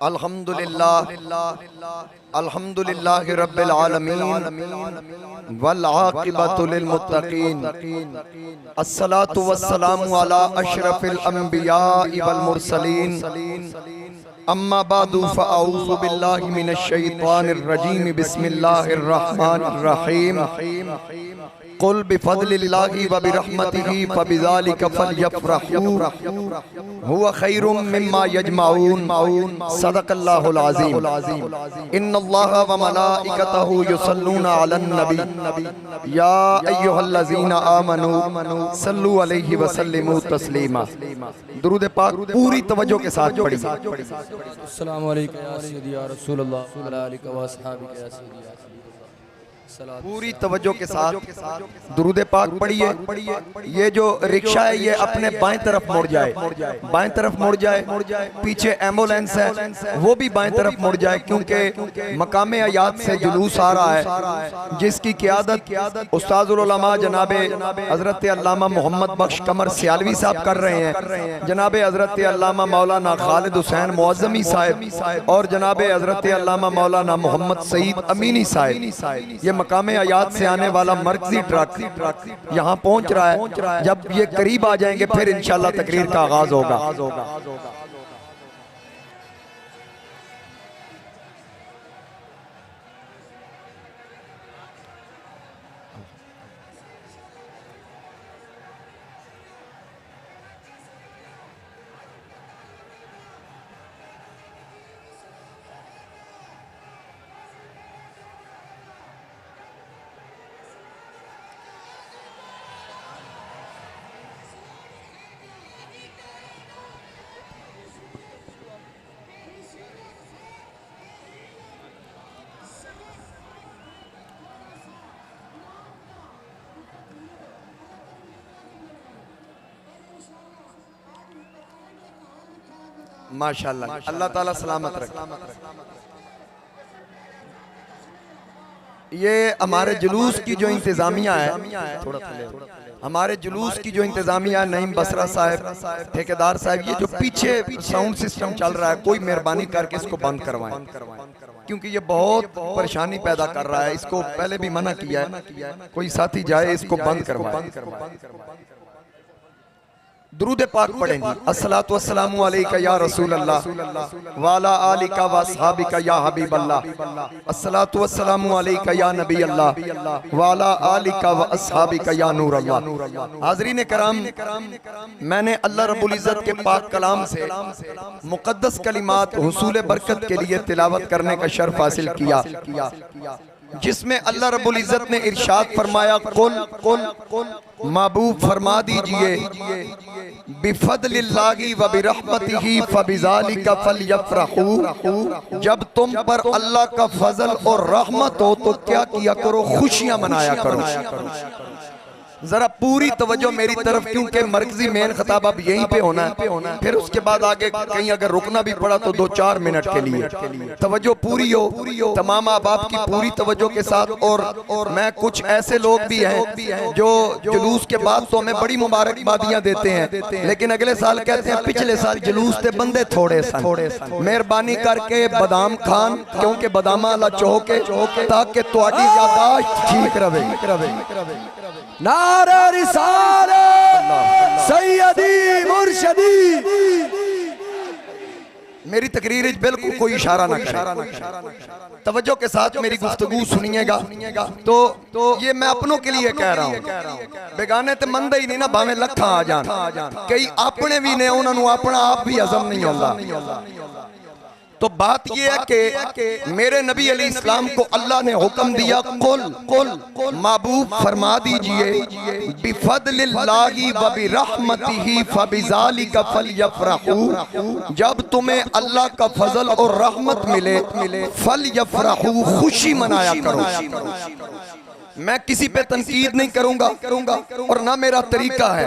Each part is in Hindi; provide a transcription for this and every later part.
अल्हम्दुलिल्लाह अल्हम्दुलिल्लाहि रब्बिल आलमीन वल आक़िबतु लिल मुत्तक़ीन अस्सलातु वस्सलामु अला अशरफिल अंबियाइ वल मुरसलीन अम्मा बादु फ़अऊज़ु बिल्लाहि मिनश शैतानिर रजीम बिस्मिल्लाहिर रहमानिर रहीम कुल बिफ़ज़लिल्लाहि व बिरहमतिही फ़बिज़ालिका फ़लयफ़रहू हुवा खैरुम मिम्मा यजमऊन सदक़ल्लाहुल अज़ीम इन्नल्लाहा व मलाइकतहू युसल्लूना अलन नबी या अय्युहल्लज़ीना आमनू सल्लु अलैहि व सल्लिमू तस्लीमा। दुरूद पाक पूरी तवज्जो के साथ पढ़िए। अस्सलामु अलैकुम या सय्यदी या रसूलल्लाह व आलिका व अस्हाबिका या सय्यदी या पूरी तवज्जो के साथ दुरूद पाक पढ़िए। ये जो रिक्शा है ये अपने बाएं तरफ मुड़ जाए, बाएं तरफ मुड़ जाए। पीछे एम्बुलेंस है वो भी बाएं तरफ मुड़ जाए, क्योंकि मकामे आयात से जुलूस आ रहा है जिसकी क़ियादत उस्ताजुल उलमा जनाबे हज़रत अल्लामा मोहम्मद बख्श कमर सियालवी साहब कर रहे हैं, जनाबे हज़रत अल्लामा मौलाना खालिद हुसैन मुअज़्ज़मी साहब और जनाबे हज़रत अल्लामा मौलाना मोहम्मद सईद अमीनी साहब। ये मकामे आयात से आने वाला मरकजी ट्रक यहाँ पहुँच रहा है। जब ये करीब आ जाएंगे फिर इंशाअल्लाह तकरीर का आगाज होगा। माशाअल्लाह, अल्लाह ताला सलामत रखे। ये हमारे जुलूस की जो इंतजामिया है, थोड़ा हमारे जुलूस की जो इंतजामिया नईम बसरा साहब ठेकेदार साहब, ये जो पीछे साउंड सिस्टम चल रहा है कोई मेहरबानी करके इसको बंद करवाएं, क्योंकि ये बहुत परेशानी पैदा कर रहा है। इसको पहले भी मना किया है, कोई साथी जाए इसको बंद करवाए। दुरूद पाक पढ़ेंगे। अस्सलातु वस्सलामु अलैका या रसूल अल्लाह व अला आलिका व अस्हाबिका या हबीब अल्लाह। अस्सलातु वस्सलामु अलैका या नबी अल्लाह व अला आलिका व अस्हाबिका या नूर अल्लाह। हाज़रीन कराम, मैंने अल्लाह रब्बुल इज़्ज़त के पाक कलाम से मुक़द्दस कलिमात हुसूल बरकत के लिए तिलावत करने का शर्फ हासिल किया, जिसमें अल्लाह रब्बुल इज़्ज़त ने इरशाद फरमाया, कुल महबूब फरमा दीजिए बिफदलिल्लाहि व बिरहमतिही फबिज़ालिका फलयफ़रहू, जब तुम पर अल्लाह का फजल और रहमत हो तो क्या किया करो, खुशियां मनाया करो। जरा पूरी तवज्जो मेरी तरफ, क्योंकि मरकजी मेन खिताब अब यहीं पे होना है, फिर उसके बाद आगे कहीं अगर रुकना भी पड़ा तो 2-4 मिनट के लिए तवज्जो पूरी हो, तमाम अहबाब की पूरी तवज्जो के साथ। और मैं कुछ ऐसे लोग भी हैं जो जुलूस के बाद तो हमें बड़ी मुबारकबादियां देते हैं, लेकिन अगले साल कहते हैं पिछले साल जुलूस से बंदे थोड़े सन, मेहरबानी करके बादाम खान, क्योंकि बादामा वाला चौके ताकि तुम्हारी यादाश्त ठीक रहे। नारा रिसालत सैयदी मुर्शदी। मेरी तकरीर बिल्कुल कोई इशारा ना करे, तवज्जो के साथ मेरी गुफ्तगू सुनिएगा। तो ये मैं अपनों के लिए कह रहा हूँ, बेगाने ते मंदे ही नहीं ना, भावे लखा आ जान, कई अपने भी ने उन्होंने अपना आप भी हजम नहीं होता। तो बात ये है कि मेरे नबी अलैहिस्सलाम को अल्लाह ने हुक्म दिया, कुल महबूब फरमा दीजिए बिफदलिल्लाहि व बिरहमतिही फबिज़ालिका फलयफ़रहू, जब तुम्हें अल्लाह का फजल और रहमत मिले फलयफ़रहू, खुशी मनाया करो। मैं किसी पे तनकीद नहीं करूंगा और ना मेरा तरीका है।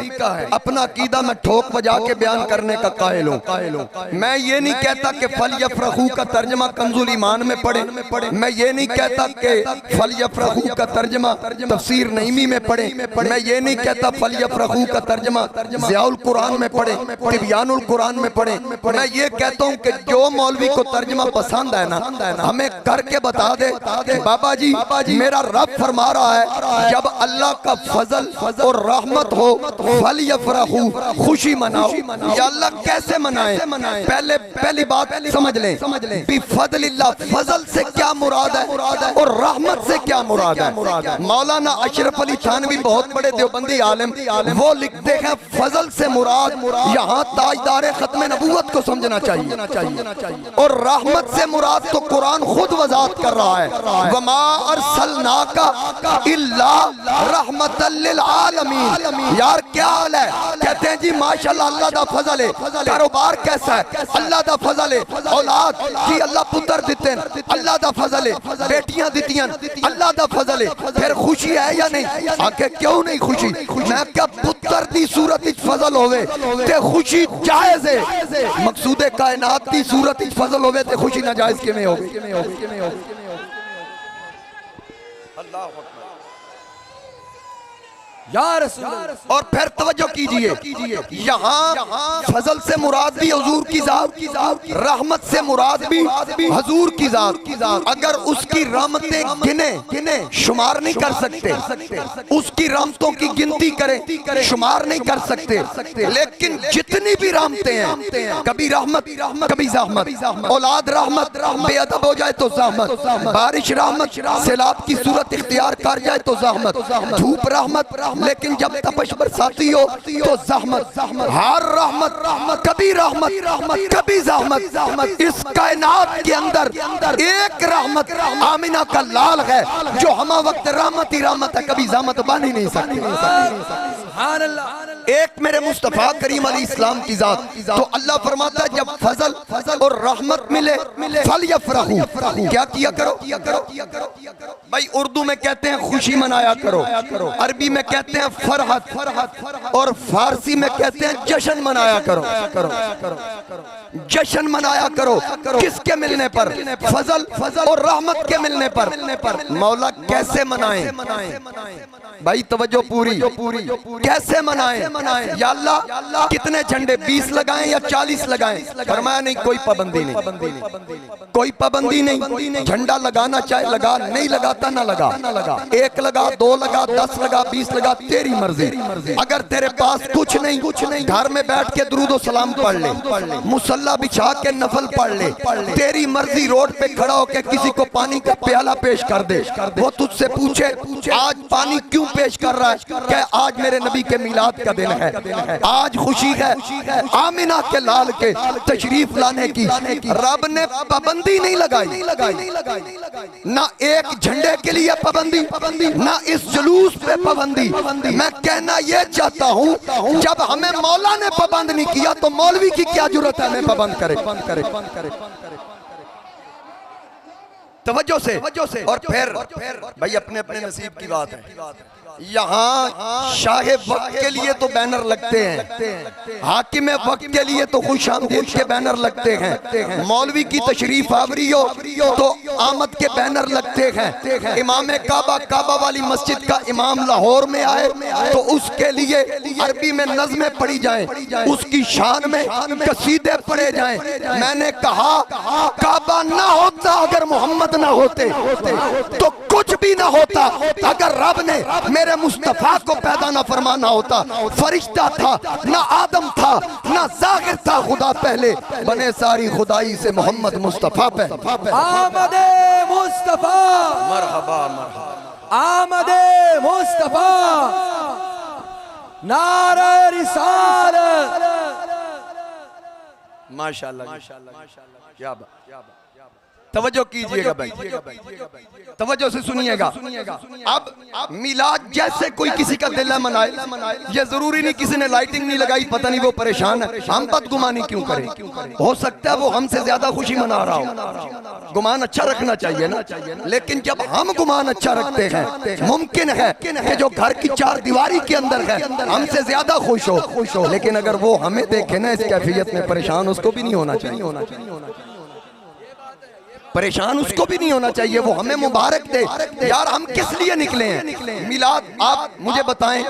अपना अकीदा मैं ठोक बजा के बयान करने का कायल हूँ। मैं ये नहीं कहता कि फल यफरहू का तर्जमा कंजुल ईमान में पढ़े। मैं ये नहीं कहता कि फल यफरहू का तर्जमा तफसीर नईमी में पढ़े। मैं ये नहीं कहता फल यफरहू का तर्जमा ज़ियाउल कुरान में पढ़े, तिबयानुल कुरान में पढ़े। मैं ये कहता हूँ कि जो मौलवी को तर्जमा पसंद है ना, हमें करके बता दे बाबा जी मेरा रब फरमा रहा है जब अल्लाह का फजल और रहमत हो फल यफरहू, खुशी मनाओ। या अल्लाह कैसे मनाए? पहली बात समझ लें, बिफज़लिल्लाह, फजल से क्या मुराद है और रहमत से क्या मुराद है। मौलाना अशरफ अली थानवी बहुत बड़े देवबंदी आलिम, वो लिखते हैं फजल से मुराद यहाँ ताजदार खत्म नबूवत को समझना चाहिए और रहमत से मुराद तो कुरान खुद वजाहत कर रहा है, वमा अरसलनाका इल्ला रहमतल लिल आलमीन। यार क्या हाल है? कहते हैं जी माशाल्लाह अल्लाह दा फजल है। कारोबार कैसा है? अल्लाह दा फजल है। औलाद जी अल्लाह पुत्र दिते हैं, अल्लाह दा फजल है। बेटियां दितियां, अल्लाह दा फजल है। फिर खुशी है या नहीं? आके क्यों नहीं खुशी? मैं क्या पुत्र दी सूरत विच फजल होवे ते खुशी जायज है, मकसूदे कायनात दी सूरत विच फजल होवे ते खुशी नाजायज किवें होगी? अल्लाह या रसूल अल्लाह। और फिर तवज्जो कीजिए, यहाँ फजल से मुराद भी हुजूर की जात, रहमत से मुराद भी हुजूर की जात। अगर उसकी रहमतें गिने शुमार नहीं कर सकते, उसकी रहमतों की गिनती करें शुमार नहीं कर सकते, लेकिन जितनी भी रहमतें हैं, कभी रहमत कभी ज़हमत, औलाद रहमत बेअदब हो जाए तो ज़हमत, बारिश रहमत सैलाब की सूरत इख्तियार कर जाए तो ज़हमत, धूप रहमत, लेकिन जब तपश बरसाती हो तो ज़हमत। हर रहमत कभी रहमत कभी ज़हमत। इस कायनात के अंदर एक रहमत आमिना का लाल है जो हमा वक्त रहमत ही रहमत है, कभी ज़हमत बन ही नहीं सकती। सुभान अल्लाह। एक मेरे मुस्तफा करीम अलैहिस्सलाम की जात, तो अल्लाह फरमाता है जब फजल और रहमत मिले फल यफरहू, क्या किया करो? भाई उर्दू में कहते हैं खुशी मनाया करो, अरबी में कहते हैं फरहत और फारसी में कहते हैं जश्न मनाया करो। जश्न मनाया करो किसके मिलने पर? फजल और रहमत के मिलने पर। मौला कैसे मनाएं? भाई तवज्जो पूरी, कैसे मनाएं? या अल्लाह कितने झंडे 20 लगाएं या 40 लगाएं? फरमाया नहीं, कोई पाबंदी नहीं, कोई पाबंदी नहीं। झंडा लगाना चाहे लगा, नहीं लगाता ना लगा, एक लगा, 2 लगा, 10 लगा, 20 लगा, तेरी मर्जी। अगर तेरे पास कुछ नहीं, घर में बैठ के दुरूद व सलाम पढ़ ले, मुसल्ला बिछा के नफल पढ़ ले, तेरी मर्जी। रोड पे खड़ा होके किसी को पानी का प्याला पेश कर दे, वो तुझसे पूछे आज पानी क्यों पेश कर रहा है? क्या आज मेरे नबी के मिलाद का दिन है, आज खुशी है आमिना के लाल के तशरीफ लाने की। रब ने पाबंदी नहीं लगाई, ना एक झंडे के लिए पाबंदी, ना इस जुलूस पे पाबंदी। मैं कहना ये चाहता हूँ जब हमें मौला ने पाबंद नहीं किया तो मौलवी की क्या जरूरत है हमें पाबंद करे? तवज्जो से। और फिर भाई अपने अपने नसीब की बात है। यहाँ शाह वक्त के लिए तो बैनर लगते हैं, हाकिम वक्त के लिए तो खुश आमदीद के बैनर लगते हैं, मौलवी की तशरीफ आवरी हो तो आमद के बैनर लगते हैं। इमाम काबा वाली मस्जिद का इमाम लाहौर में आए तो उसके लिए अरबी में नज़में पढ़ी जाएं, उसकी शान में कसीदे पढ़े जाएं। मैंने कहा काबा ना होता अगर मोहम्मद ना होते तो कुछ भी ना होता। अगर रब ने मेरे मुस्तफा को पैदा ना फरमाना होता, फरिश्ता था ना आदम था ना जाहिर था खुदा, पहले बने सारी खुदाई से मोहम्मद मुस्तफा पे। आमदे मुस्तफा, मरहबा मरहबा, आमदे मुस्तफा, नारे रिसालत। माशाल्लाह, क्या बात। तवज्जो कीजिएगा भाई, तवज्जो से सुनिएगा। अब मिलाद जैसे कोई किसी का दिल मनाए, ये जरूरी नहीं किसी ने लाइटिंग नहीं लगाई पता नहीं वो परेशान है, हम बदगुमानी क्यों करें? हो सकता है वो हमसे ज्यादा खुशी मना रहा हो, गुमान अच्छा रखना चाहिए ना। लेकिन जब हम गुमान अच्छा रखते हैं, मुमकिन है कि जो घर की चार दीवारी के अंदर है हमसे ज्यादा खुश हो, लेकिन अगर वो हमें देखे ना इस कैफियत में परेशान, उसको भी नहीं होना चाहिए, परेशान उसको भी नहीं होना चाहिए, वो हमें मुबारक दे। यार हम किस लिए निकले हैं मिलाद? आप मुझे बताएं,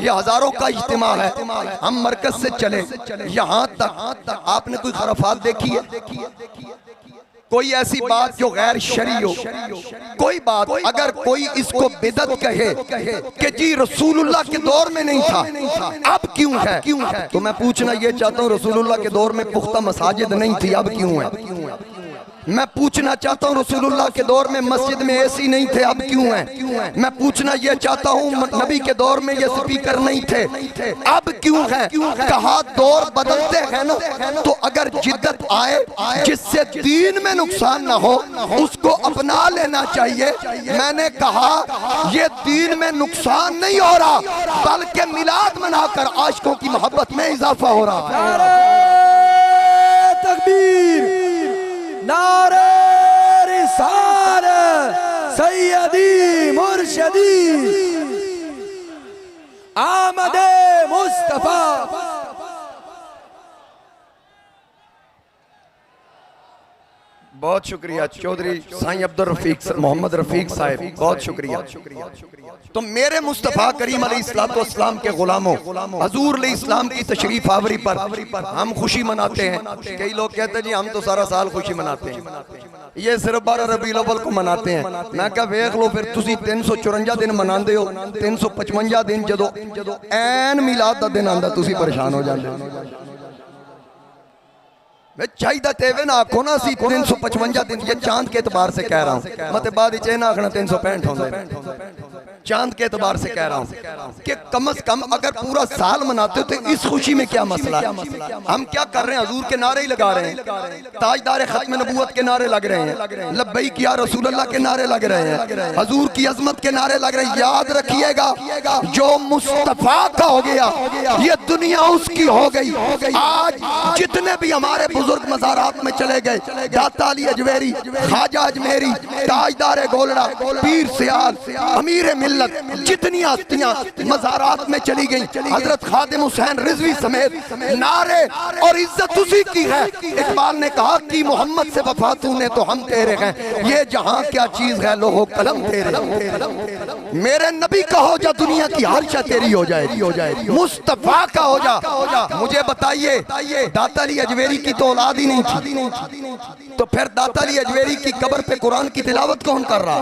ये हजारों का इज्तिमा है, हम मरकज से चले यहाँ तक, आपने कोई खराफात देखी है? कोई ऐसी बात जो गैर शरी हो, कोई बात अगर कोई इसको बिदअत कहे कि जी रसूलुल्लाह के दौर में नहीं था, अब क्यों है? तो मैं पूछना ये चाहता हूँ, रसूलुल्लाह के दौर में पुख्ता मसाजिद नहीं थी, अब क्यों है? मैं पूछना चाहता हूँ, रसूलुल्लाह के दौर में मस्जिद में एसी नहीं थे, अब क्यों है? मैं पूछना ये चाहता हूँ, नबी के दौर में ये स्पीकर नहीं थे, अब क्यों है? कहा दौर बदलते हैं ना, तो अगर जिद्दत आए जिससे दीन में नुकसान ना हो उसको अपना लेना चाहिए। मैंने कहा ये दीन में नुकसान नहीं हो रहा, बल्कि मिलाद मनाकर आशिकों की मोहब्बत में इजाफा हो रहा है। तकबीर, नारे रिसालत, सैयदी मुर्शदी आमदे मुस्तफा। बहुत शुक्रिया चौधरी साईं अब्दुल रफीक मोहम्मद रफीक साहब, बहुत शुक्रिया। तो मेरे मुस्तफ़ा करीम अलैहिस्सलाम के गुलामों, हजूर अलैहिस्सलाम की तशरीफ आवरी पर हम खुशी मनाते हैं। कई लोग कहते हैं जी हम तो सारा साल खुशी मनाते हैं, ये सिर्फ 12 रबीउल अव्वल को मनाते हैं। मैं कहा वेख लो फिर तुसी 354 दिन मनाते हो, 355 दिन जदों ऐन मिलाद दा दिन आंदा तुसी परेशान हो जाते हो। चाहिए तेवे ना आखो ना सी 355 दिन, ये चांद के एतबार से कह रहा हूँ, मत बाद ना आखना 365 होंगे, चांद के एतबार से कह रहा हूँ कि कम से कम अगर पूरा साल मनाते हो तो इस खुशी में क्या मसला? हम क्या कर रहे हैं? हजूर के नारे ही लगा रहे हैं, ताजदार खत्म नबूवत के नारे लग रहे हैं, लब्बैक या रसूल अल्लाह के नारे लग रहे हैं, हजूर की अजमत के नारे लग रहे हैं। याद रखिएगा, जो मुस्तफा का हो गया ये दुनिया उसकी हो गई। आज जितने भी हमारे बुजुर्ग मज़ारात में चले गए, दाता अली अजमेरी, ख्वाजा अजमेरी, ताजदार गोलड़ा, पीर सियाल, अमीर मिल्लत, जितनी हस्तियां मज़ारात में चली गई, हजरत खादिम हुसैन रिजवी समेत नारे और इज्जत उसी की है। इकबाल ने कहा कि मोहम्मद से वफा तूने तो हम तेरे हैं, ये जहां क्या चीज है लोहो कलम तेरे। मेरे नबी का हो जा, दुनिया की हर शय तेरी हो जाएगी, मुस्तफा का हो जा। मुझे बताइए, दाता अली अजमेरी की तो औलाद ही नहीं थी, तो फिर दाता अली अजमेरी की कब्र पे कुरान की तिलावत कौन कर रहा?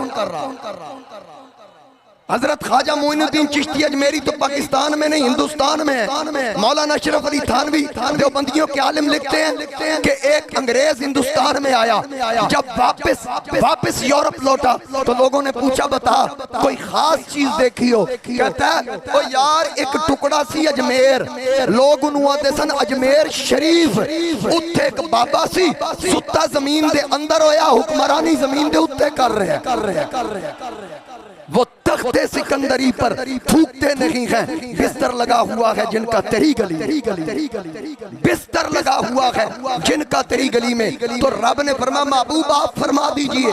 हजरत ख्वाजा मोइनुद्दीन चिश्ती अजमेरी तो पाकिस्तान में नहीं हिंदुस्तान में है। मौलाना अशरफ अली थानवी देवबंदियों के आलिम लिखते हैं कि एक अंग्रेज हिंदुस्तान में आया, जब वापस यूरोप लौटा तो लोगों ने पूछा बता कोई खास चीज देखी हो? कहता है ओ यार एक टुकड़ा सी अजमेर, लोग उन्होंने सन अजमेर शरीफ, उत्थे एक बाबा सी सुत्ता जमीन दे अंदर होया, हुक्मरानी जमीन दे उत्ते कर रहे हैं। वो तख्ते सिकंदरी पर थूकते नहीं हैं, बिस्तर लगा हुआ है जिनका तेरी गली, बिस्तर लगा हुआ है जिनका तेरी गली में। तो रब ने फरमाया महबूब आप फरमा दीजिए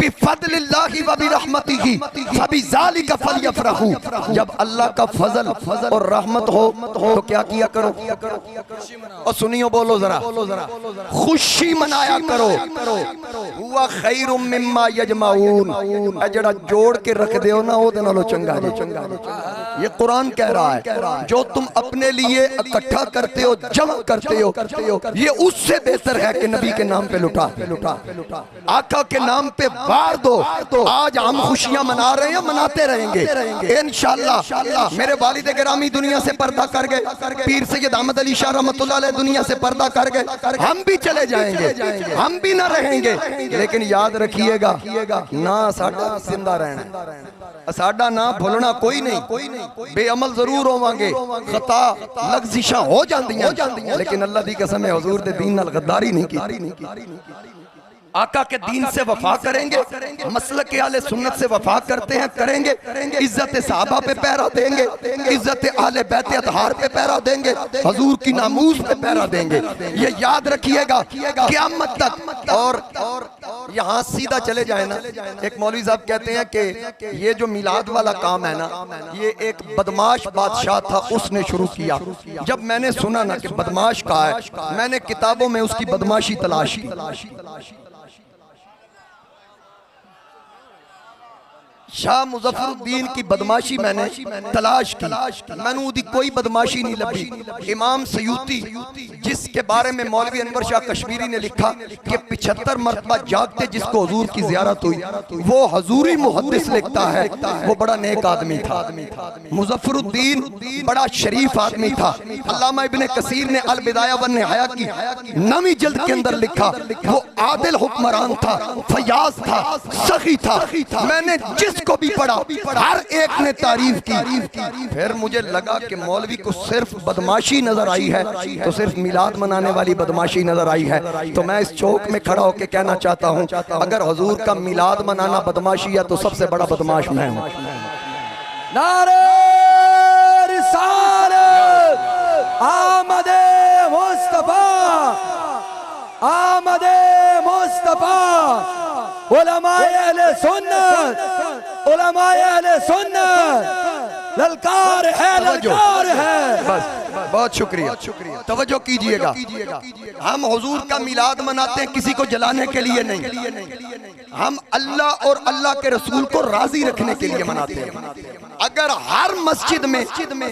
बिफदलिल्लाहि व बिरहमतिही फबिज़ालिका फलयफरहू। जब अल्लाह का फजल और रहमत हो तो क्या किया करो? और सुनियो, बोलो जरा, खुशी मनाया करो। हुआ खैरुम मिम्मा यजमाऊन, जड़ा जोड़ के रख दो ना वो नालों चंगा जी। ये कुरान कह रहा है, जो तुम अपने लिए इकट्ठा करते हो, जमा करते हो, ये उससे बेहतर है कि नबी के नाम पे लुटा, आका के नाम पे वार दो। आज हम खुशियां मना रहे हैं, मनाते रहेंगे इंशाअल्लाह। मेरे वालिद गिरामी दुनिया से पर्दा कर गए, पीर सैयद अहमद अली शाह रहमतुल्लाह अलैह दुनिया से पर्दा कर गए, हम भी चले जाएंगे, हम भी ना रहेंगे, लेकिन याद रखिएगा ना साडा जिंदा रहना, साडा ना भूलना कोई नहीं। बेअमल जरूर होवांगे, खता लग़ज़िशां हो जांदियां, लेकिन अल्लाह दी कसम है हुजूर दे दीन नाल गद्दारी नहीं की। आका के दीन से वफा करेंगे, मसलक के आले सुन्नत से वफा करते हैं, करेंगे, इज्जत सहाबा पे पैरा देंगे, इज्जत आले बैत अतहार पे पैरा देंगे, हजूर की नामूस पे पैरा देंगे। ये याद रखिएगा क़यामत तक। और यहाँ सीधा चले जाए ना, एक मौलवी साहब कहते हैं कि ये जो मिलाद वाला काम है ना, ये एक बदमाश बादशाह था, उसने शुरू किया। जब मैंने सुना ना कि बदमाश कहा है, मैंने किताबों में उसकी बदमाशी तलाश की। शाह मुजफ्फरुद्दीन की बदमाशी मैंने तलाश की, मैंने उदी कोई बदमाशी नहीं लभी। इमाम सयूती, जिसके बारे में मौलवी अनवर शाह कश्मीरी ने लिखा कि 75 मरतबा जागते जिसको हुजूर की ज़ियारत हुई, वो हजूरी मुहद्दिस लिखता है, वो बड़ा नेक आदमी था। मुजफ्फरुद्दीन बड़ा शरीफ आदमी था। अल्लामा इब्ने कसीर ने अल बिदाया वन निहाया की 9वीं जिल्द के अंदर लिखा, वो आदिल हुक्मरान था, फयाज था, सखी था। मैंने जिसको भी पढ़ा, हर एक ने तारीफ की। फिर मुझे लगा कि मौलवी को सिर्फ बदमाशी नजर आई है, तो सिर्फ मिलाद मनाने वाली बदमाशी नजर आई है। तो मैं इस चौक में खड़ा होकर कहना चाहता हूँ, अगर हुजूर का मिलाद मनाना बदमाशी है तो सबसे बड़ा बदमाश मैं हूँ। नारे रिसालत, आमदे मुस्तफा, आमदे मुस्तफा, उलमाए अहले सुन्नत, उलमाए अहले सुन्नत, ललकार है, ललकार है। बस बहुत शुक्रिया, तवज्जो कीजिएगा। हम हुजूर का मिलाद मनाते हैं किसी को जलाने के लिए नहीं, हम अल्लाह और अल्लाह के रसूल को राजी रखने के लिए मनाते हैं। अगर हर मस्जिद में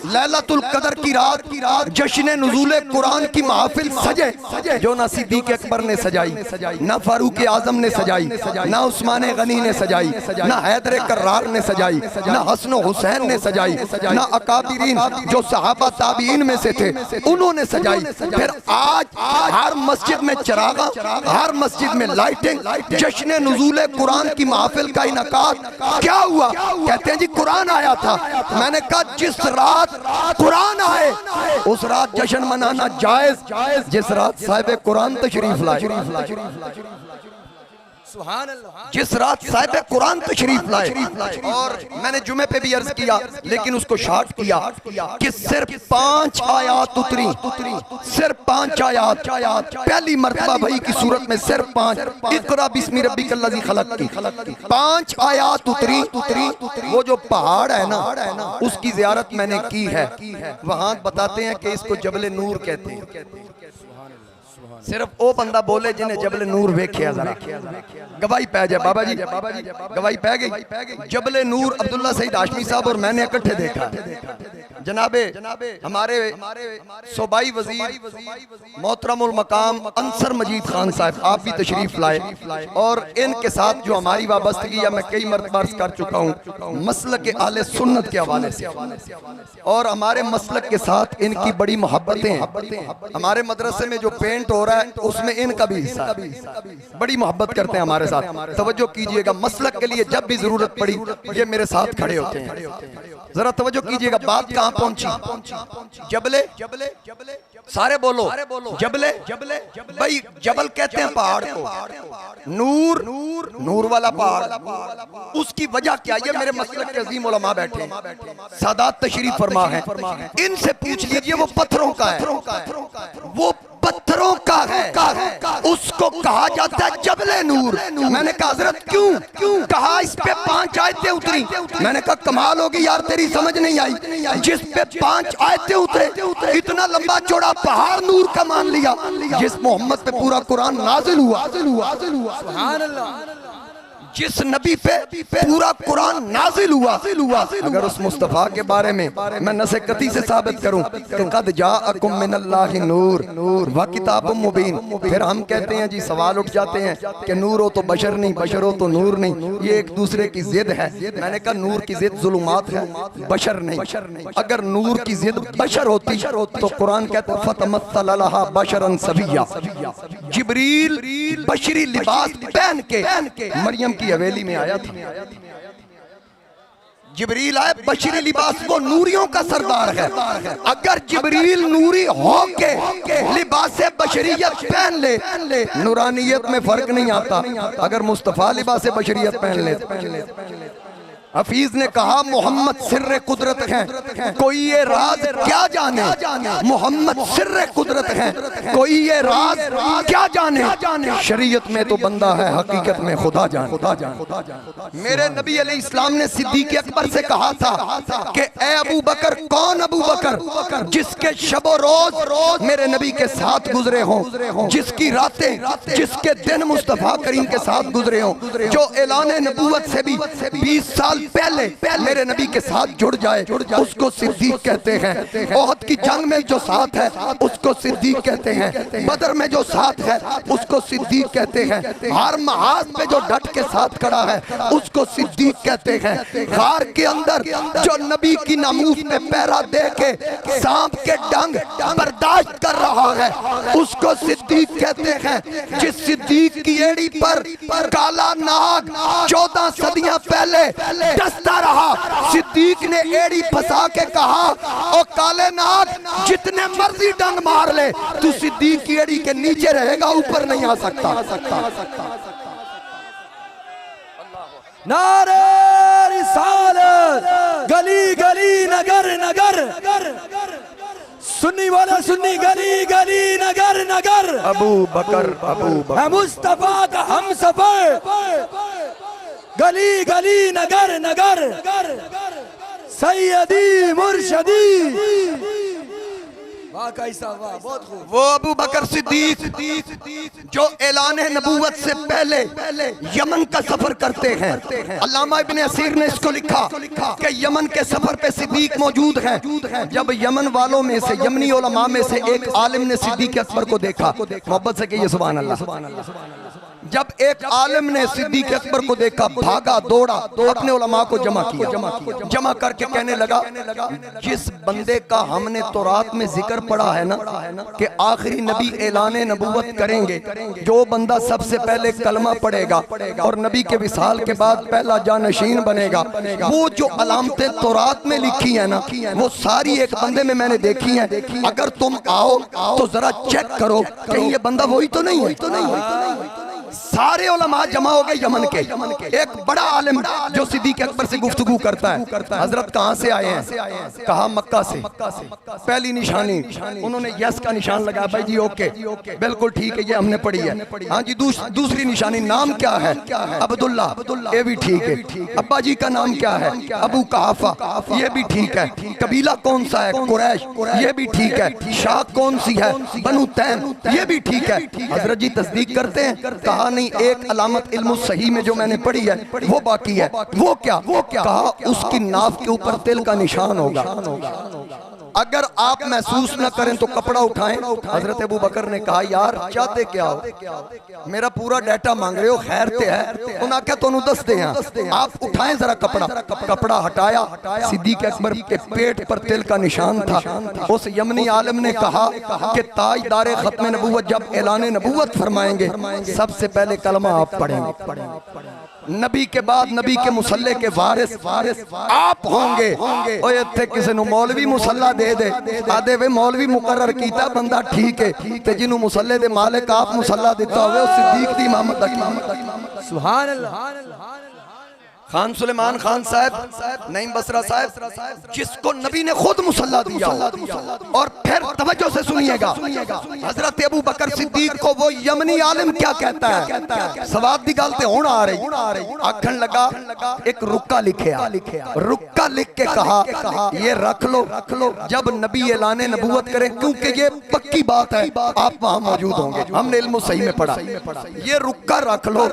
लैलतुल कदर की रात जश्न नुज़ूल कुरान की महफिल सजे, जो ना सिद्दीक़ अकबर ने सजाई, ना फारूक आजम ने सजाई, ना उस्मान गनी ने सजाई, ना हैदर कर्रार ने सजाई, ना हसन हुसैन ने सजाई, ना अकाबिरीन जो सहाबा ताबीन में से थे उन्होंने सजाई, फिर आज हर मस्जिद में चरागा, हर मस्जिद में लाइटिंग, जश्न नुज़ूल कुरान की महफिल का इनकाद। क्या हुआ? कहते हैं जी कुरान आया था। मैंने कहा जिस रात कुरान आए उस रात जश्न मनाना जायज, जिस रात साहिब कुरान तशरीफ लाए, जिस रात साहिब कुरान तशरीफ लाए। और मैंने जुमे पे भी अर्ज किया, लेकिन उसको शॉर्ट किया कि सिर्फ 5 आयात उतरी, सिर्फ 5 आयात, पहली मर्तबा भाई की सूरत में सिर्फ 5, इक़रा बिस्मि रब्बिकल लज़ी खलक़ की 5 आयात उतरी। वो जो पहाड़ है ना, उसकी ज़ियारत मैंने की है। वहां बताते हैं कि इसको जबल नूर कहते हैं। सिर्फ वो बंदा बोले जिन्हें जबल नूर वेख्या, जरा गवाही पै जाए बाबा जी, गवाही पै गई। जबल नूर अब्दुल्ला सईद हाशमी साहब और मैंने इकट्ठे देखा। जनाबे हमारे सूबाई वजीर मोहतरमुल मकाम अंसर मजीद खान साहब, आप भी तशरीफ लाए, और इनके साथ जो हमारी वाबस्तगी है मैं कई मरतबा अर्ज़ कर चुका हूँ, मसलक के आले सुन्नत के हवाले से, और हमारे मसलक के साथ इनकी बड़ी मोहब्बतें हैं। हमारे मदरसे में जो पेंट हो रहा है उसमें इनका भी हिस्सा है, बड़ी मोहब्बत करते हैं हमारे साथ। तवज्जो कीजिएगा, मसलक के लिए जब भी जरूरत पड़ी ये मेरे साथ खड़े होते हैं। जरा तवज्जो कीजिएगा, बात कहां पहुंची? जबले, सारे बोलो जबले। भाई जबल कहते हैं पहाड़ को, नूर वाला पहाड़, उसकी वजह क्या है? मेरे मसलक के अजीम उलमा बैठे हैं, सादात तशरीफ फरमा है, इनसे पूछ लीजिए। वो पत्थरों का है, वो पत्थरों का है, उसको कहा जाता है जबले नूर। मैंने कहा हजरत क्यों? कहा इस पे 5 आयतें उतरी। मैंने कहा कमाल होगी यार, तेरी समझ नहीं आई। जिस पे 5 आयतें उतरे, इतना लंबा चौड़ा पहाड़ नूर का मान लिया। जिस मोहम्मद पे पूरा कुरान नाजिल हुआ, सुभान अल्लाह, जिस नबी पे पूरा कुरान नाजिल हुआ, अगर उस मुस्तफा के बारे में मैं नसीहती से साबित करूं कि कद जाअकुम मिनल्लाहि नूर व किताबुम मुबीन, फिर हम कहते हैं जी, सवाल उठ जाते हैं कि नूर हो तो बशर नहीं, बशर हो तो नूर नहीं, ये एक दूसरे की जिद है। मैंने कहा नूर की जिद जुलुमात है, बशर नहीं। अगर नूर की जिद बशर होती तो कुरान कहता फतमस्सल लहा बशरन सविया। जिब्रील बशरी लिबास पहन के मरियम की हवेली में आया था। जिब्रील आए बशरी लिबास, वो नूरियों का सरदार है। अगर जिब्रील नूरी हो के लिबास बशरियत पहन ले, नूरानियत में फर्क नहीं आता। अगर मुस्तफा लिबास बशरियत पहन ले, हफीज ने कहा मोहम्मद सिर्रे कुदरत हैं, कोई ये राज क्या जाने। मोहम्मद सिर्रे कुदरत हैं, कोई ये राज क्या जाने। शरीयत में तो बंदा है, हकीकत में खुदा जाने। मेरे नबी अलैहि इस्लाम ने सिद्दीक अकबर से कहा था कि ए अबू बकर, कौन अबू बकर जिसके शबो रोज मेरे नबी के साथ गुजरे हों, जिसकी रातें जिसके दिन मुस्तफा करीम के साथ गुजरे हों, जो ऐलान नबूवत से भी 20 साल पहले मेरे नबी के साथ जुड़ जाए, उसको सिद्दीक कहते हैं। ओहद की जंग में जो साथ है उसको सिद्दीक कहते हैं। बदर में जो साथ है उसको सिद्दीक कहते हैं। हर महाज पे जो डट के साथ खड़ा है उसको सिद्दीक कहते हैं। गार के अंदर जो नबी की नामूस पे पहरा दे के सांप के डंग बर्दाश्त कर रहा है उसको सिद्दीक कहते हैं। जिस सिद्दीक की एड़ी पर काला नाग 14 सदियां पहले डसता रहा, सिद्दीक ने एड़ी फंसा के कहा, ओ काले नाग जितने मर्जी डंग मार ले, तू सिद्दीक की एड़ी के नीचे रहेगा, ऊपर नहीं आ सकता। नारे रिसालत, गली गली नगर नगर, सुन्नी वाला सुन्नी, गली गली नगर नगर। अबू बकर है मुस्तफा का हम सफर, गली गली नगर नगर, सैयदी मुर्शदी। वाह कैसा, वाह बहुत खूब। वो अबू बकर सिद्दीक जो ऐलान नबूवत से पहले यमन का सफर करते हैं। अल्लामा इब्ने असीर ने इसको लिखा कि यमन के सफर पे सिद्दीक मौजूद हैं। जब यमन वालों में से, यमनी उलमा में से एक आलिम ने सिद्दीक अकबर को देखा, मोहब्बत से कहिए सुभान अल्लाह। जब एक आलिम ने सिद्दीक अकबर को देखा, भागा दौड़ा, अपने उलमा को जमा करके कहने लगा, जिस बंदे का हमने तौरात में जिक्र पढ़ा है ना कि आखिरी नबी ऐलान नबूवत करेंगे, जो बंदा सबसे पहले कलमा पढ़ेगा और नबी के विसाल के बाद पहला जानशीन बनेगा, वो जो अलामतें तौरात में लिखी है ना, वो सारी एक बंदे में मैंने देखी है। अगर तुम आओ तो जरा चेक करो कहीं ये बंदा वही तो नहीं है। सारे उलमा जमा हो गए यमन के। एक बड़ा आलिम जो सिद्दीक अकबर से गुफ्तगू करता है, हजरत कहाँ से आए हैं? कहा मक्का से। पहली निशानी उन्होंने यस का निशान लगाया, भाई जी ओके बिल्कुल ठीक है, ये हमने पढ़ी है। हाँ जी। दूसरी निशानी, नाम क्या है? अब्दुल्ला, ये भी ठीक है। अब्बा जी का नाम क्या है? अबू कहाफा, ये भी ठीक है। कबीला कौन सा है? कुरैश, ये भी ठीक है। शाख कौन सी है? बनु तैम, ये भी ठीक है। हजरत जी तस्दीक करते हैं। कहा नहीं, एक अलामत इल्म सही में जो मैंने पढ़ी है वो बाकी है। वो क्या? कहा उसकी नाफ के ऊपर तिल का निशान होगा। अगर आप महसूस न करें तो कपड़ा उठाएं। हजरत अबू बकर ने कहा, यार चाहते क्या हो? मेरा पूरा डाटा मांग रहे हो, खैर ते है। उन्होंने कहा तो दस दे, आप उठाएं जरा कपड़ा। कपड़ा हटाया, सिद्दीक अकबर के पेट पर तिल का निशान था। उस यमनी आलिम ने कहा कि ताजदार खत्म नबूवत जब ऐलान नबूवत फरमाएंगे, सबसे पहले कलमा आप पढ़ेंगे। नबी के बाद नबी के मुसल्ले के वारिस आप होंगे। ओए इत्थे किसी नु मौलवी मुसल्ला दे दे, आदे वे मौलवी मुकर्रर कीता बंदा ठीक है, ते जिन्हों मुसल्ले दे मालिक आप मुसल्ला दिता होवे, उस सिद्दीक दी इमामत दा। सुभान अल्लाह। खान सुलेमान खान साहब, नईम बसरा साहब, जिसको नबी ने खुद मुसल्ला दिया। और फिर तवज्जो से सुनिएगा, हजरत अबू बकर सिद्दीक को वो यमनी आलिम क्या कहता है? सवाद दी गल ते हुण आ रही। आखन लगा, एक रुक्का लिखे, रुक्का लिख के कहा ये रख लो, जब नबी ऐलान नबूवत करें, क्योंकि ये पक्की बात है, आप वहां मौजूद होंगे, हमने इल्म सही में पढ़ा, ये रुक्का रख लो,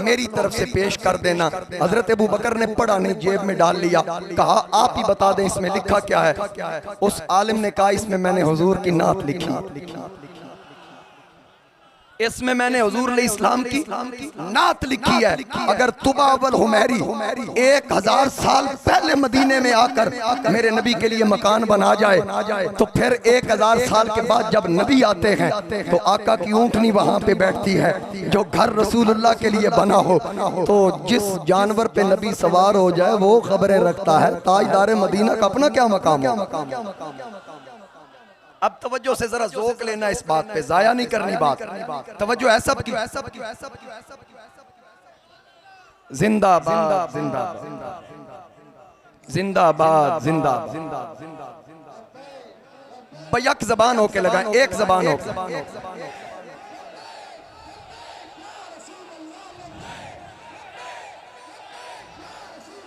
मेरी तरफ से पेश कर देना। हजरत अबू बकर ने पढ़ा नहीं, जेब में डाल लिया। कहा आप ही बता दें इसमें लिखा क्या है? उस आलिम ने कहा, इसमें मैंने हुजूर की नात लिखी। इसमें मैंने हुजूर इस्लाम की नात लिखी है। अगर तुबावल हुमैरी 1000 साल पहले मदीने में आकर मेरे नबी के लिए मकान बना जाए, तो फिर 1000 साल के बाद जब नबी आते हैं तो आका की ऊंटनी वहां पे बैठती है जो घर रसूलुल्लाह के लिए बना हो। तो जिस जानवर पे नबी सवार हो जाए वो खबरें रखता है। ताजदार मदीना का अपना क्या मकाम है। अब तवज्जो से जरा ज़ौक़ लेना इस बात पे, जाया नहीं करनी बात। तवज्जो है सब की। जिंदाबाद जिंदाबाद जिंदाबाद जिंदाबाद। बैक जबान होके लगाएं, एक जबान होके।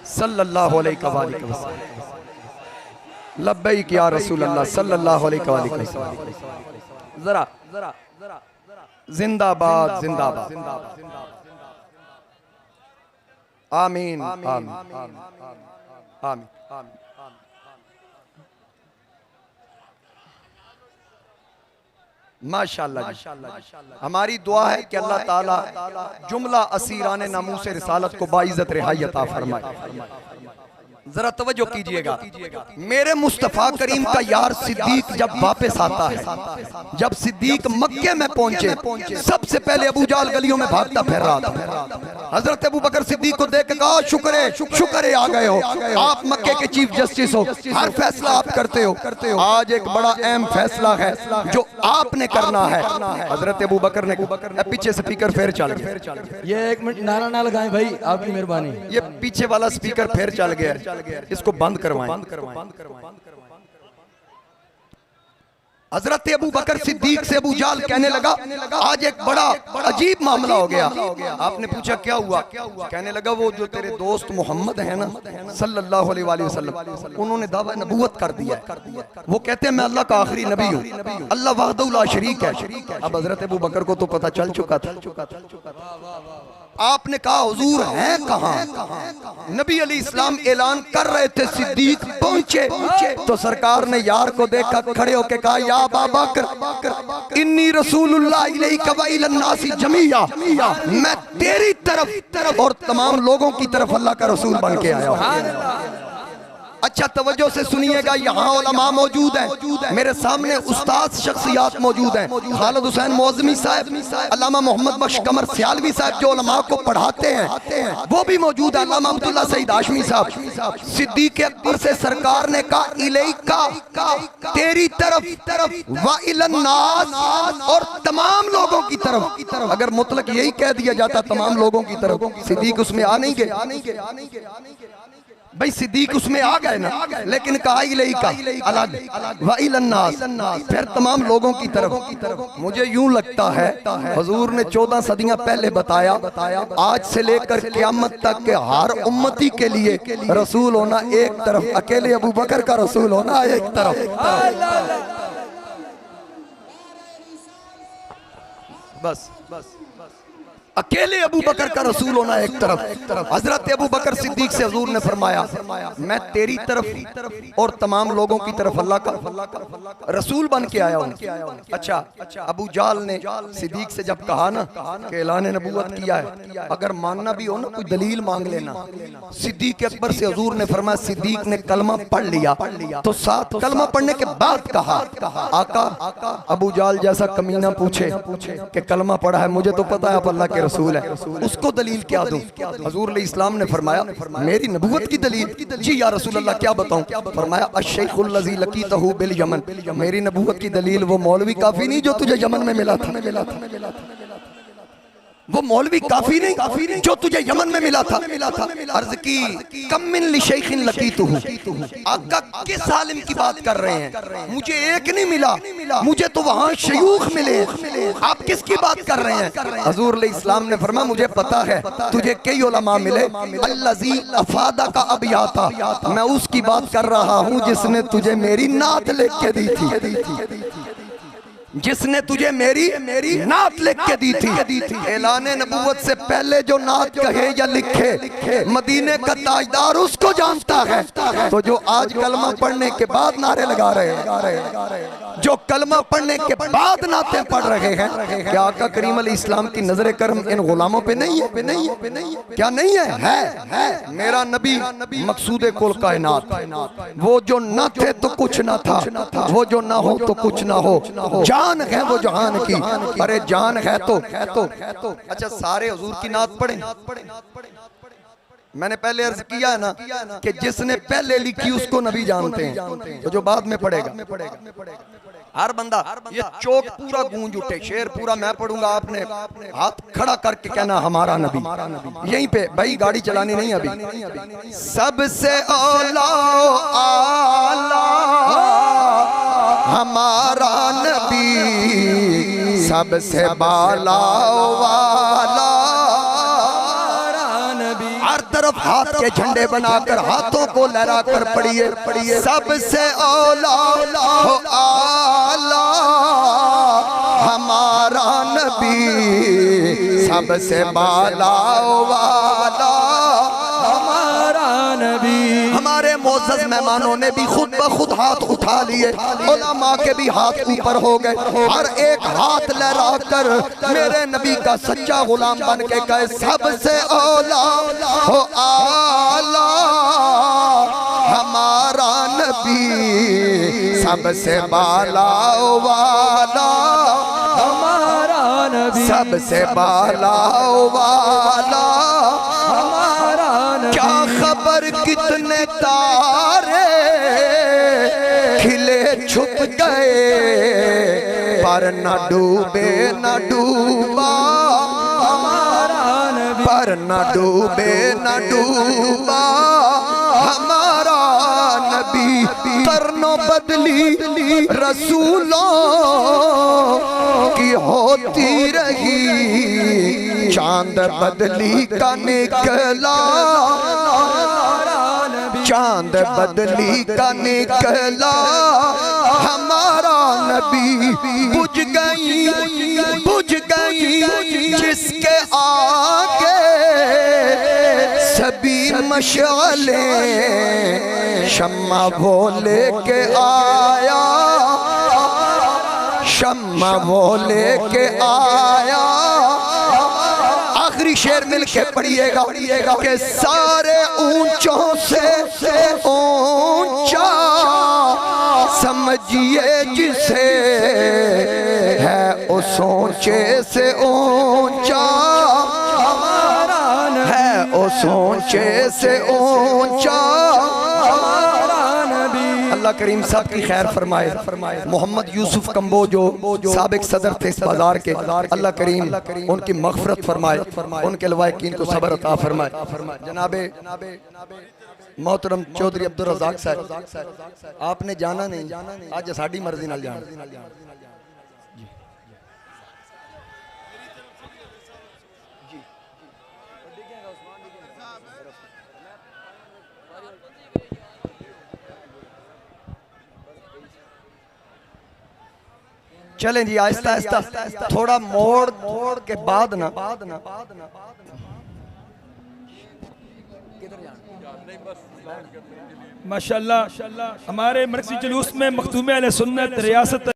सल्लल्लाहु अलैहि वसल्लम। लब्बैक या रसूल अल्लाह सल्लल्लाहु अलैहि वसल्लम। जरा जिंदाबाद जिंदाबाद। आमीन आमीन आमीन। माशाअल्लाह। हमारी दुआ है कि अल्लाह ताला जुमला असीराने नामूस रिसालत को बाइज़्ज़त रिहाई अता फरमाए। जरा तवज्जो कीजिएगा, मेरे मुस्तफा करीम का यार सिद्दीक जब वापस आता है, जब सिद्दीक मक्के में पहुंचे, सबसे पहले अबू जाल गलियों में भागता फिर रहा था। हजरत अबू बकर सिद्दीक को देख के कहा शुक्र है आ गए हो, आप मक्के के चीफ जस्टिस हो, हर फैसला आप करते हो। आज एक बड़ा अहम फैसला है जो आपने करना है। हजरत अबू बकर ने पीछे स्पीकर फिर चल गया। ये एक मिनट नारा ना लगाएं भाई, आपकी मेहरबानी। ये पीछे वाला स्पीकर फिर चल गया, इसको बंद करवाएं। हजरत अबू बकर सिद्दीक से अबू जाल कहने लगा आज एक बड़ा अजीब मामला हो गया। आपने पूछा क्या हुआ? कहने लगा वो जो तेरे दोस्त मोहम्मद है ना सल्लल्लाहु अलैहि वसल्लम, उन्होंने दावा नबूवत कर दिया। वो कहते हैं मैं अल्लाह का आखिरी नबी हूँ, अल्लाह वहदहू ला शरीक है। अब हजरत अबू बकर को तो पता चल चुका था। आपने कहा हुजूर हैं कहाँ? नबी अली इस्लाम ऐलान कर रहे थे, सिद्दीक पहुंचे तो सरकार ने यार को देखा, खड़े होके कहा या अबा बकर इन्नी रसूलुल्लाह इलैका व इलन नासी जमीया, मैं तेरी तरफ और तमाम लोगों की तरफ अल्लाह का रसूल बन के आया हूं। अच्छा तवज्जो से सुनिएगा, यहाँ उलमा मौजूद हैं, मेरे सामने उस्ताद शख्सियात मौजूद हैं। खालिद हुसैन मौज़मी साहब, अल्लामा मोहम्मद बख्श कमर सियालवी साहब जो उलमा को पढ़ाते हैं वो भी मौजूद है, अल्लामा अब्दुल्ला सईद हाशमी साहब। सिद्दीक अकबर से सरकार ने कहा इलैका तेरी तरफ व इलन नास और तमाम लोगों की तरफ। अगर मुतलक यही कह दिया जाता तमाम लोगों की तरफ, सिद्दीक उसमें आ नहीं गए भाई, सिद्दीक उसमें आ गए ना, लेकिन कहा इलैका अलग व इलन नास, फिर तमाम लोगों की तरफ। मुझे यूं लगता है हुजूर ने 14 सदियां पहले बताया आज से लेकर क़यामत तक के हर उम्मती के लिए रसूल होना एक तरफ, अकेले अबू बकर का रसूल होना एक तरफ। बस अकेले अबू बकर का रसूल होना एक तरफ। हजरत अबू बकर सिद्दीक से हुजूर ने फरमाया मैं तेरी तरफ और तमाम लोगों की तरफ अल्लाह का रसूल बन के आया हूँ। अच्छा अबू जाल ने सिद्दीक से जब कहा ना कि ऐलान नबूवत किया है, अगर मानना भी हो ना कोई दलील मांग लेना। सिद्दीक अकबर से हुजूर ने फरमाया, सिद्दीक ने कलमा पढ़ लिया तो साथ कलमा पढ़ने के बाद कहा आका अबू जाल जैसा कमीना पूछे कि कलमा पढ़ा है, मुझे तो पता है आप अल्लाह के रसूल है, उसको दलील क्या दूं? हुजूर इस्लाम ने फरमाया मेरी नबूवत की दलील? जी या रसूल अल्लाह क्या बताऊं? फरमाया अश-शैखुल लज़ी लकीतहु बिल यमन, मेरी नबूवत की दलील वो मौलवी काफी नहीं जो तुझे यमन में मिला था। वो मौलवी काफी नहीं जो तुझे यमन में मिला था। अर्ज की कम मिन लिशैखिन लकीतहु, आका किस आलिम की बात कर रहे हैं? मुझे एक नहीं मिला, मुझे तो वहाँ शयूख मिले, आप किसकी बात कर रहे हैं? हुजूर इस्लाम ने फरमाया मुझे पता है तुझे कई उलमा मिले, अल्लज़ी अफादा का अबियाता, मैं उसकी बात कर रहा हूँ जिसने तुझे मेरी नात लिख के दी थी। जिसने तुझे मेरी नात लिख के दी थी। ऐलान नबूवत से पहले जो नात कहे या लिखे मदीने का ताजदार उसको जानता है। तो जो आज कलमा पढ़ने के बाद नारे लगा रहे हैं, जो कलमा पढ़ने के बाद नाते पढ़ रहे हैं, क्या आका करीम अलैहि इस्लाम की नजर करम इन गुलामों पे नहीं है? क्या नहीं है? मेरा नबी मकसूद कुल कायनात, वो जो न थे तो कुछ ना था, वो जो ना हो तो कुछ ना हो, जान है वो जहान की। अरे जान है तो अच्छा सारे हुजूर की नात पढ़े। मैंने पहले अर्ज किया है ना कि जिसने पहले लिखी उसको नबी जानते हैं, तो जो बाद में पढ़ेगा हर बंदा ये चौक पूरा गूंज उठे, शेर पूरा मैं पढ़ूंगा, आपने हाथ खड़ा करके कहना हमारा नबी। यहीं पे भाई गाड़ी चलानी नहीं अभी। सबसे औला आला हमारा नबी, सबसे बाला वाला हर तरफ हाथ के झंडे बनाकर हाथों को लहरा कर पढ़िए। सबसे औला हो आला हमारा नबी, सबसे बाला वाला हमारा नबी। हमारे मोअज़्ज़ज़ मेहमानों ने भी खुद ब खुद हाथ उठा लिए, उलमा के भी हाथ ऊपर हो गए। हर एक हाथ लहरा कर मेरे नबी का सच्चा गुलाम बन के गए। सबसे औला हो आला हमारा नबी, सबसे बाला वाला हमारा नबी, सबसे बाला वाला हमारा नबी। क्या खबर कितने तारे खिले छुप गए, पर न डूबे न डूबा हमारा नबी, पर न डूबे न डूबा हमारा नबी। करनो बदली रसूलों की होती रही, चांद बदली का निकला, चांद बदली का निकला हमारा नबी। बुझ गई जिसके आगे सभी मशाले, शम्मा वो लेके आया, शम्मा वो लेके आया। आखिरी शेर मिल के पढ़िएगा कि सारे ऊंचों से ऊंचा समझिए जिसे, है उस ऊंचे से ऊंचा हमारा है, उस ऊंचे से ऊंचा हमारा नबी। अल्लाह करीम साहब की खैर फरमाए। मोहम्मद यूसुफ कंबो जो साबिक सदर थे इस बाजार के, अल्लाह करीम उनकी मग़फ़िरत फरमाए, उनके लवाकिन को सब्र अता फरमाए। जनाबे मोहतरम चौधरी अब्दुल रज़ाक साहब, आपने जाना नहीं, आज साड़ी मर्जी नाल जाना। चलें जी आहिस्ता आहिस्ता, थोड़ा मोड़ के बाद ना माशाअल्लाह हमारे मरकज़ी जुलूस में मखदूम अहले सुन्नत रियासत